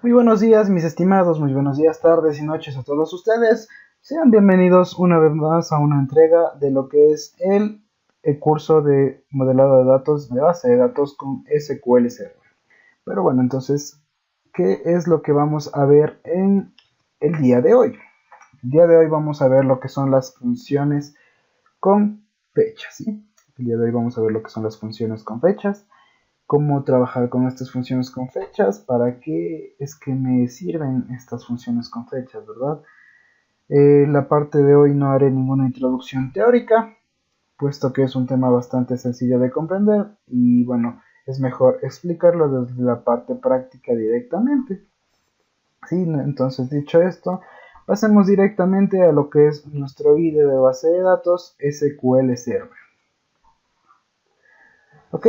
Muy buenos días, mis estimados, muy buenos días, tardes y noches a todos ustedes. Sean bienvenidos una vez más a una entrega de lo que es el curso de modelado de datos de base de datos con SQL Server. Pero bueno, entonces, ¿qué es lo que vamos a ver en el día de hoy? El día de hoy vamos a ver lo que son las funciones con fechas, ¿sí? El día de hoy vamos a ver lo que son las funciones con fechas, cómo trabajar con estas funciones con fechas, para qué es que me sirven estas funciones con fechas, ¿verdad? La parte de hoy no haré ninguna introducción teórica, puesto que es un tema bastante sencillo de comprender y bueno, es mejor explicarlo desde la parte práctica directamente. ¿Sí? Entonces, dicho esto, pasemos directamente a lo que es nuestro IDE de base de datos SQL Server. Ok,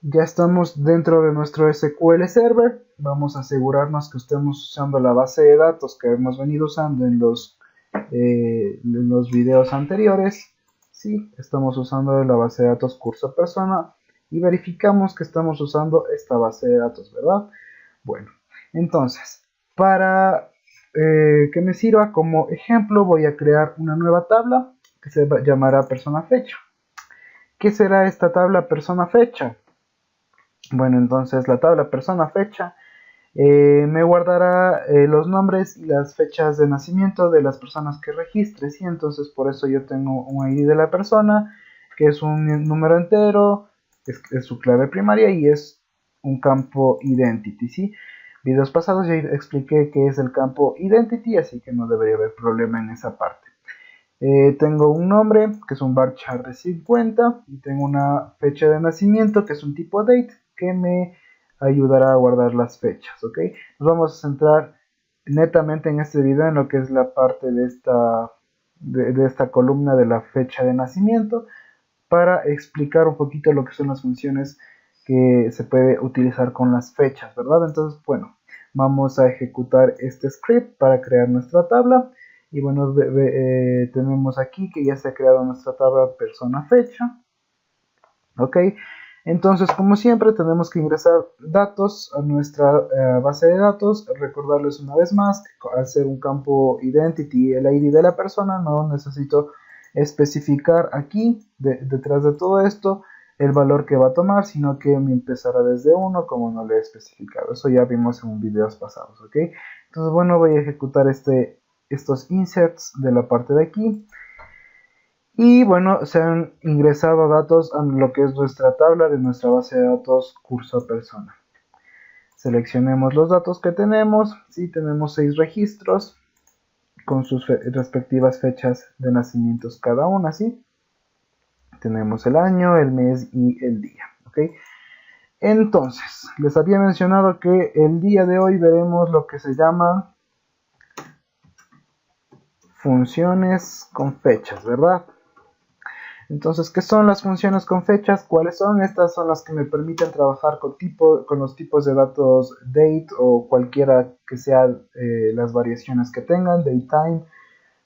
ya estamos dentro de nuestro SQL Server. Vamos a asegurarnos que estemos usando la base de datos que hemos venido usando en los videos anteriores. Sí, estamos usando la base de datos curso persona y verificamos que estamos usando esta base de datos, ¿verdad? Bueno, entonces, para que me sirva como ejemplo, voy a crear una nueva tabla que se llamará persona fecha. ¿Qué será esta tabla persona fecha? Bueno, entonces la tabla persona fecha me guardará los nombres y las fechas de nacimiento de las personas que registre, ¿sí? Entonces por eso yo tengo un ID de la persona, que es un número entero, es su clave primaria y es un campo identity, ¿sí? Videos pasados ya expliqué qué es el campo identity, así que no debería haber problema en esa parte. Tengo un nombre, que es un varchar de 50, y tengo una fecha de nacimiento, que es un tipo date, que me ayudará a guardar las fechas, ¿ok? Nos vamos a centrar netamente en este video en lo que es la parte de esta columna de la fecha de nacimiento, para explicar un poquito lo que son las funciones que se puede utilizar con las fechas, ¿verdad? Entonces, bueno, vamos a ejecutar este script para crear nuestra tabla. Y bueno, tenemos aquí que ya se ha creado nuestra tabla persona fecha. Ok, entonces como siempre tenemos que ingresar datos a nuestra base de datos. Recordarles una vez más que al ser un campo identity el ID de la persona, no necesito especificar aquí detrás de todo esto el valor que va a tomar, sino que me empezará desde 1 como no le he especificado. Eso ya vimos en videos pasados, ok. Entonces bueno, voy a ejecutar estos inserts de la parte de aquí. Y bueno, se han ingresado datos a lo que es nuestra tabla de nuestra base de datos curso persona. Seleccionemos los datos que tenemos. Sí, tenemos 6 registros con sus respectivas fechas de nacimientos cada una, ¿sí? Tenemos el año, el mes y el día, ¿ok? Entonces, les había mencionado que el día de hoy veremos lo que se llama funciones con fechas, ¿verdad? Entonces, ¿qué son las funciones con fechas? ¿Cuáles son? Estas son las que me permiten trabajar con los tipos de datos date o cualquiera que sean las variaciones que tengan, datetime,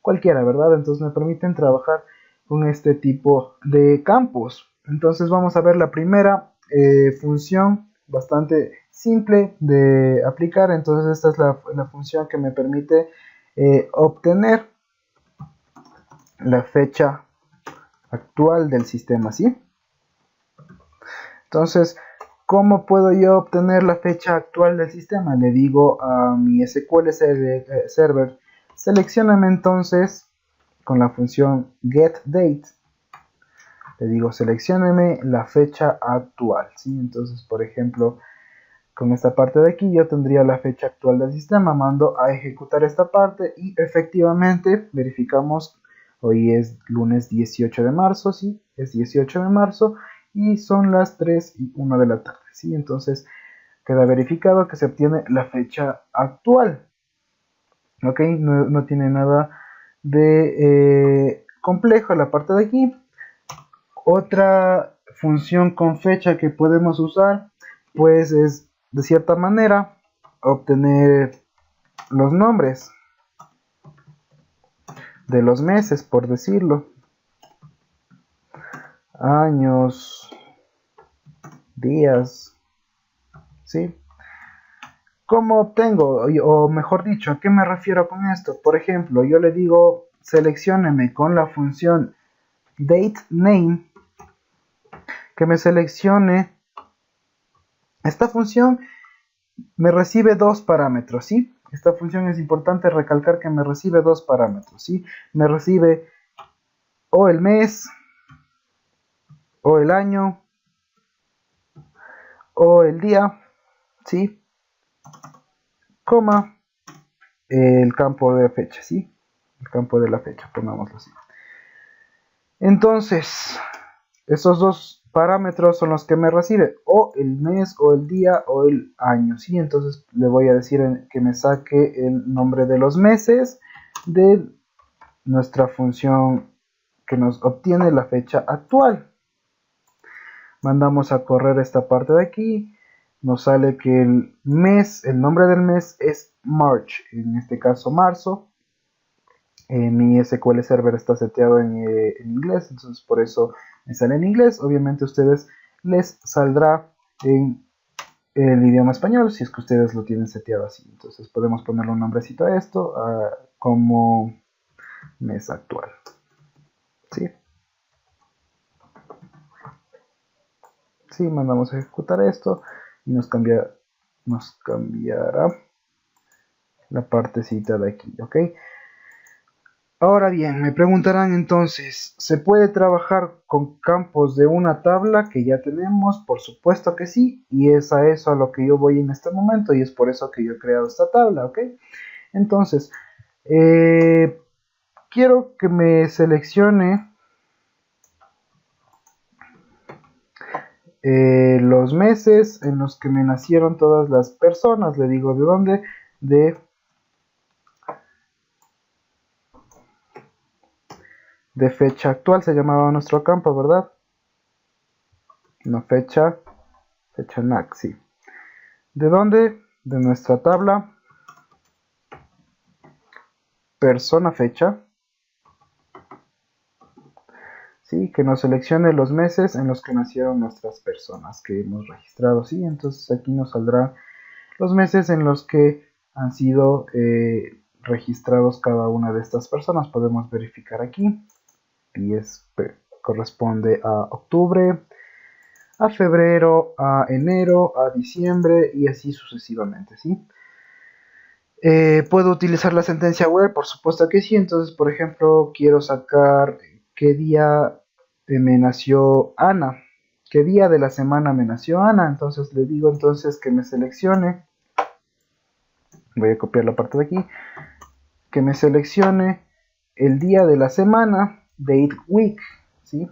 cualquiera, ¿verdad? Entonces me permiten trabajar con este tipo de campos. Entonces vamos a ver la primera función bastante simple de aplicar. Entonces esta es la función que me permite obtener la fecha actual del sistema, ¿sí? Entonces, ¿cómo puedo yo obtener la fecha actual del sistema? Le digo a mi SQL Server, seleccioname entonces con la función getDate, le digo seleccioneme la fecha actual, ¿sí? Entonces, por ejemplo, con esta parte de aquí yo tendría la fecha actual del sistema, mando a ejecutar esta parte y efectivamente verificamos, hoy es lunes 18 de marzo, ¿sí? Es 18 de marzo y son las 3:01 de la tarde, ¿sí? Entonces queda verificado que se obtiene la fecha actual, ¿ok? No tiene nada de complejo la parte de aquí. Otra función con fecha que podemos usar, pues es de cierta manera obtener los nombres de los meses, por decirlo, años, días, ¿sí? ¿Cómo obtengo? O mejor dicho, ¿a qué me refiero con esto? Por ejemplo, yo le digo, seleccióneme con la función dateName, que me seleccione. Esta función me recibe dos parámetros, ¿sí? Esta función es importante recalcar que me recibe dos parámetros, ¿sí? Me recibe o el mes, o el año, o el día, ¿sí? Coma, el campo de fecha, ¿sí? El campo de la fecha, pongámoslo así. Entonces, esos dos parámetros son los que me recibe, o el mes, o el día, o el año, ¿sí? Entonces le voy a decir que me saque el nombre de los meses de nuestra función que nos obtiene la fecha actual. Mandamos a correr esta parte de aquí, nos sale que el mes, el nombre del mes es March, en este caso marzo. Mi SQL Server está seteado en inglés, entonces por eso me sale en inglés. Obviamente a ustedes les saldrá en el idioma español si es que ustedes lo tienen seteado así. Entonces podemos ponerle un nombrecito a esto como mes actual. ¿Sí? Sí, mandamos a ejecutar esto y nos cambiará la partecita de aquí, ¿ok? Ahora bien, me preguntarán entonces, ¿se puede trabajar con campos de una tabla que ya tenemos? Por supuesto que sí, y es a eso a lo que yo voy en este momento y es por eso que yo he creado esta tabla, ¿ok? Entonces, quiero que me seleccione los meses en los que me nacieron todas las personas. Le digo, ¿de dónde? De fecha actual se llamaba nuestro campo, ¿verdad? No, fecha NAC, sí. ¿De dónde? De nuestra tabla persona fecha. Sí, que nos seleccione los meses en los que nacieron nuestras personas que hemos registrado. Sí, entonces aquí nos saldrán los meses en los que han sido registrados cada una de estas personas. Podemos verificar aquí. Y corresponde a octubre, a febrero, a enero, a diciembre y así sucesivamente, ¿sí? ¿Puedo utilizar la sentencia where? Por supuesto que sí. Entonces, por ejemplo, quiero sacar qué día me nació Ana. ¿Qué día de la semana me nació Ana? Entonces le digo entonces que me seleccione. Voy a copiar la parte de aquí. Que me seleccione el día de la semana, date week, ¿sí?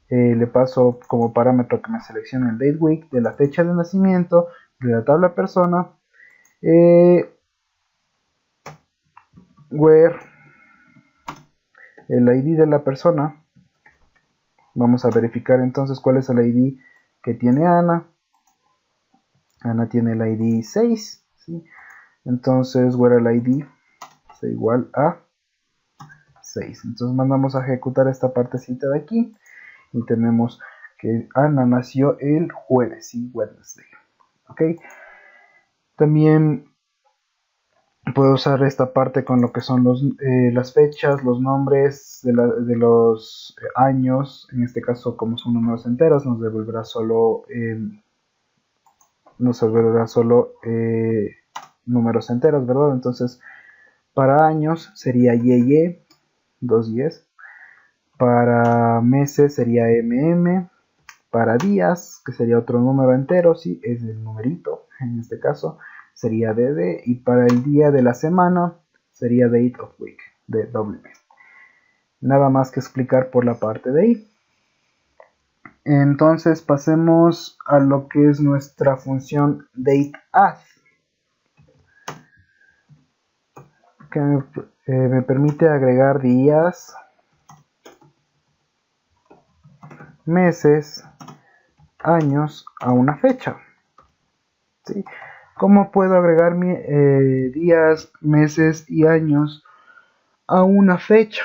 Le paso como parámetro que me seleccione el date week de la fecha de nacimiento de la tabla persona. Where el ID de la persona. Vamos a verificar entonces cuál es el ID que tiene Ana. Ana tiene el ID 6, ¿sí? Entonces where el ID es igual a 6. Entonces mandamos a ejecutar esta partecita de aquí y tenemos que Ana nació el jueves, ¿sí? Wednesday. ¿Ok? También puedo usar esta parte con lo que son las fechas, los nombres de los años. En este caso, como son números enteros, nos devolverá solo números enteros, ¿verdad? Entonces, para años sería YY, 2 Ys. Para meses sería MM. Para días, que sería otro número entero, sí, es el numerito, en este caso sería DD, y para el día de la semana sería date of week, DW. Nada más que explicar por la parte de ahí. Entonces pasemos a lo que es nuestra función dateAdd, que me permite agregar días, meses, años a una fecha, ¿sí? ¿Cómo puedo agregar días, meses y años a una fecha?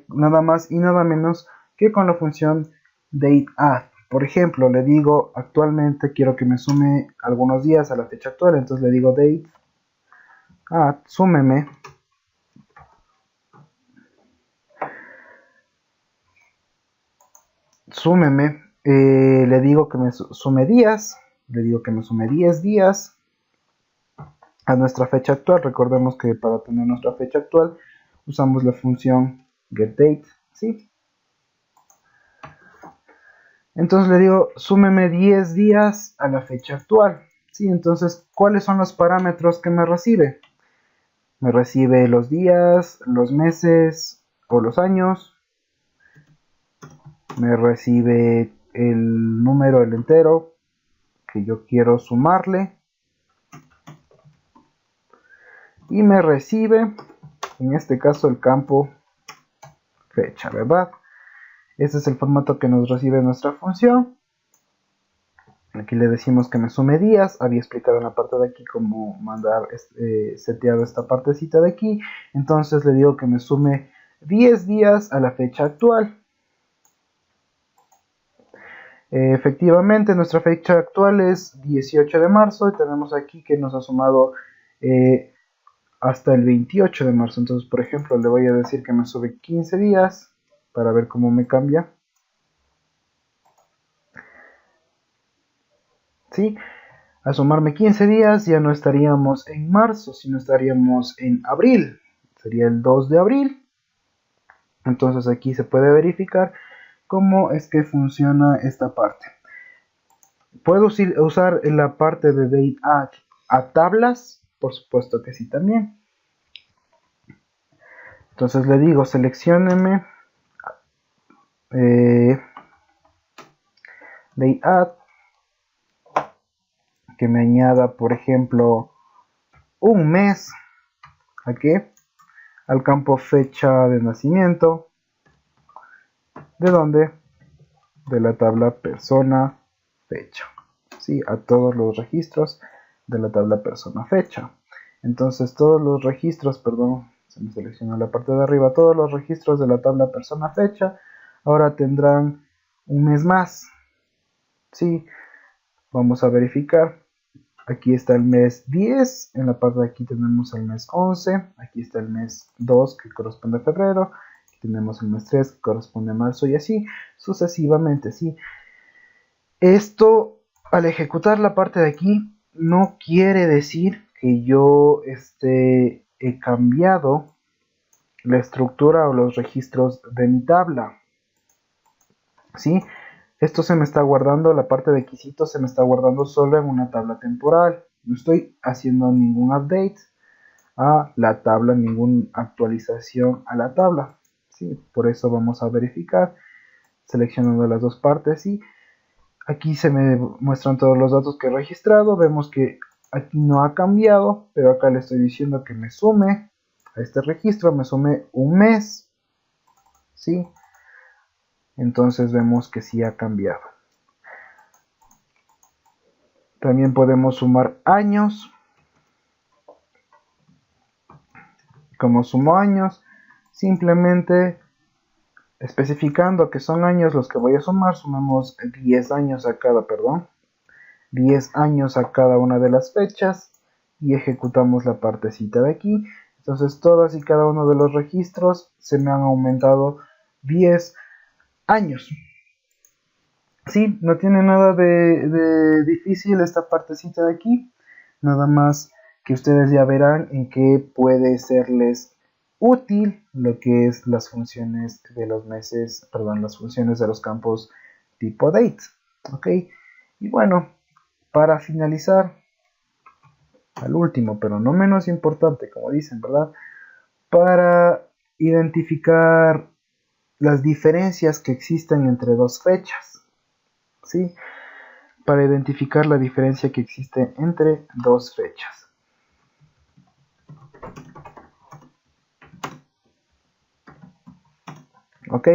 Nada más y nada menos que con la función dateAdd. por ejemplo, le digo actualmente quiero que me sume algunos días a la fecha actual, entonces le digo date add, súmeme le digo que me sume días, le digo que me sume 10 días a nuestra fecha actual. Recordemos que para tener nuestra fecha actual usamos la función getDate, ¿sí? Entonces le digo, súmeme 10 días a la fecha actual, ¿sí? Entonces, ¿cuáles son los parámetros que me recibe? Me recibe los días, los meses o los años. Me recibe el número, el entero que yo quiero sumarle. Y me recibe, en este caso, el campo fecha, ¿verdad? Este es el formato que nos recibe nuestra función. Aquí le decimos que me sume días. Había explicado en la parte de aquí cómo mandar seteado esta partecita de aquí. Entonces le digo que me sume 10 días a la fecha actual. Efectivamente, nuestra fecha actual es 18 de marzo y tenemos aquí que nos ha sumado hasta el 28 de marzo. Entonces, por ejemplo, le voy a decir que me sube 15 días para ver cómo me cambia. ¿Sí? Al sumarme 15 días ya no estaríamos en marzo, sino estaríamos en abril. Sería el 2 de abril. Entonces aquí se puede verificar cómo es que funciona esta parte. ¿Puedo usar la parte de date add a tablas? Por supuesto que sí también. Entonces le digo, seleccióneme date add, que me añada, por ejemplo, un mes. ¿A qué? Al campo fecha de nacimiento. ¿De dónde? De la tabla persona fecha. ¿Sí? A todos los registros de la tabla persona fecha. Entonces todos los registros, perdón, se me seleccionó la parte de arriba, todos los registros de la tabla persona fecha ahora tendrán un mes más. ¿Sí? Vamos a verificar. Aquí está el mes 10, en la parte de aquí tenemos el mes 11, aquí está el mes 2 que corresponde a febrero, aquí tenemos el mes 3 que corresponde a marzo y así sucesivamente, ¿sí? Esto, al ejecutar la parte de aquí, no quiere decir que yo he cambiado la estructura o los registros de mi tabla, ¿sí? Esto se me está guardando, la parte de quesitos se me está guardando solo en una tabla temporal. No estoy haciendo ningún update a la tabla, ninguna actualización a la tabla. ¿Sí? Por eso vamos a verificar seleccionando las dos partes y aquí se me muestran todos los datos que he registrado. Vemos que aquí no ha cambiado, pero acá le estoy diciendo que me sume a este registro, me sume un mes. ¿Sí? Entonces vemos que sí ha cambiado. También podemos sumar años. Como sumo años, simplemente especificando que son años los que voy a sumar, sumamos 10 años a cada, 10 años a cada una de las fechas y ejecutamos la partecita de aquí. Entonces todas y cada uno de los registros se me han aumentado 10 años. Sí, no tiene nada de difícil esta partecita de aquí. Nada más que ustedes ya verán en qué puede serles útil lo que es las funciones de los meses, perdón, las funciones de los campos tipo date. Ok, y bueno, para finalizar, al último, pero no menos importante, como dicen, ¿verdad? Para identificar las diferencias que existen entre dos fechas. ¿Sí? Para identificar la diferencia que existe entre dos fechas. ¿Ok?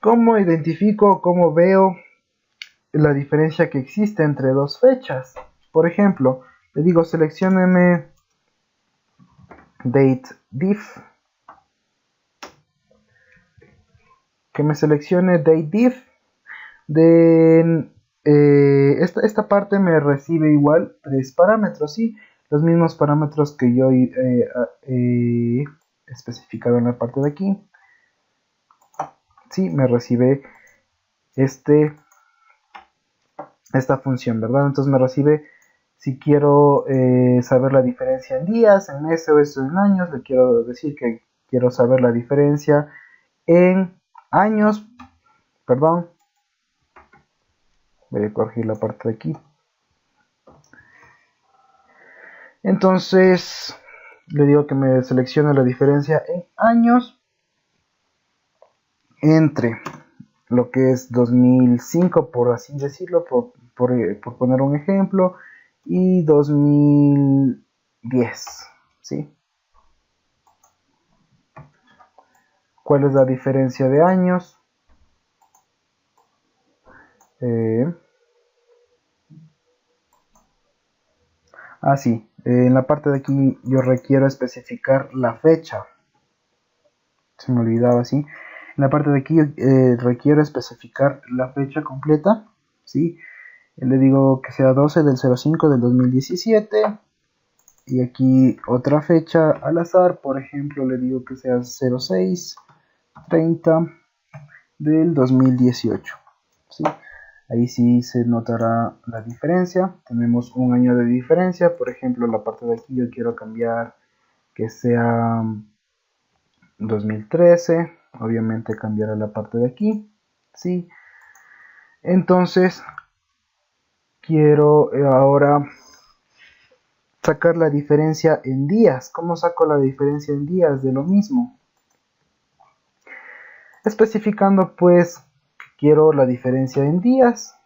¿Cómo identifico, cómo veo la diferencia que existe entre dos fechas? Por ejemplo, le digo seleccióneme dateDiff, que me seleccione dateDiff. De esta parte me recibe igual 3 parámetros, ¿sí? Los mismos parámetros que yo he especificado en la parte de aquí. Sí, me recibe esta función, ¿verdad? Entonces me recibe, si quiero saber la diferencia en días, en meses o en años, le quiero decir que quiero saber la diferencia en años, perdón, voy a corregir la parte de aquí. Entonces le digo que me seleccione la diferencia en años entre lo que es 2005, por así decirlo, por poner un ejemplo, y 2010, ¿sí? ¿Cuál es la diferencia de años? Sí, en la parte de aquí yo requiero especificar la fecha. Se me olvidaba, ¿sí? En la parte de aquí requiero especificar la fecha completa, ¿sí? Le digo que sea 12 del 05 del 2017. Y aquí otra fecha al azar, por ejemplo, le digo que sea 06/30 del 2018, ¿sí? Ahí sí se notará la diferencia. Tenemos un año de diferencia. Por ejemplo, la parte de aquí yo quiero cambiar que sea 2013. Obviamente cambiará la parte de aquí, ¿sí? Entonces quiero ahora sacar la diferencia en días. ¿Cómo saco la diferencia en días de lo mismo? Especificando pues que quiero la diferencia en días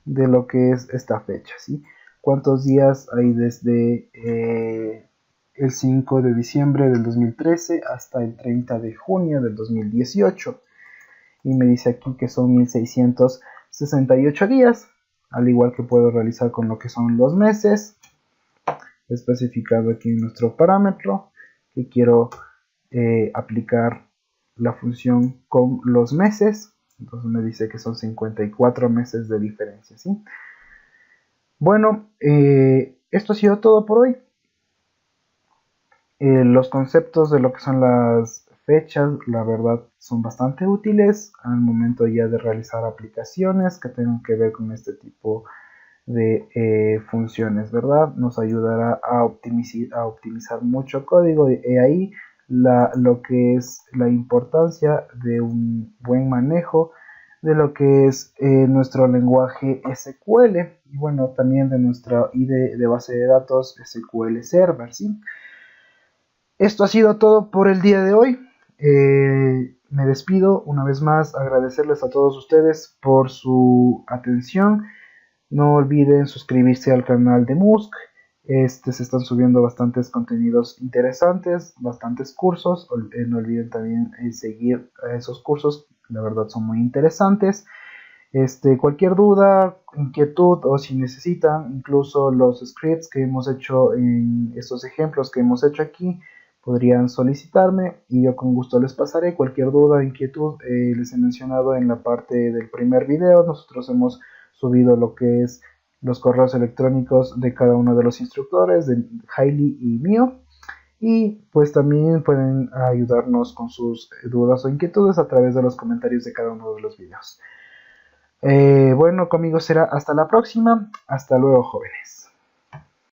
de lo que es esta fecha, ¿sí? ¿Cuántos días hay desde el 5 de diciembre del 2013 hasta el 30 de junio del 2018? Y me dice aquí que son 1668 días, al igual que puedo realizar con lo que son los meses, especificado aquí en nuestro parámetro, que quiero aplicar la función con los meses. Entonces me dice que son 54 meses de diferencia, ¿sí? Bueno, esto ha sido todo por hoy. Los conceptos de lo que son las fechas, la verdad, son bastante útiles al momento ya de realizar aplicaciones que tengan que ver con este tipo de funciones, ¿verdad? Nos ayudará a optimizar mucho código y ahí lo que es la importancia de un buen manejo de lo que es nuestro lenguaje SQL y bueno, también de nuestra IDE de base de datos SQL Server, ¿sí? Esto ha sido todo por el día de hoy. Me despido una vez más, agradecerles a todos ustedes por su atención. No olviden suscribirse al canal de Musk. Se están subiendo bastantes contenidos interesantes, bastantes cursos. No olviden también seguir esos cursos, la verdad son muy interesantes. Cualquier duda, inquietud o si necesitan incluso los scripts que hemos hecho en estos ejemplos que hemos hecho aquí, podrían solicitarme y yo con gusto les pasaré. Cualquier duda, inquietud, les he mencionado en la parte del primer video. Nosotros hemos subido lo que es los correos electrónicos de cada uno de los instructores, de Hailey y mío. Y pues también pueden ayudarnos con sus dudas o inquietudes a través de los comentarios de cada uno de los videos. Bueno, conmigo será hasta la próxima. Hasta luego, jóvenes.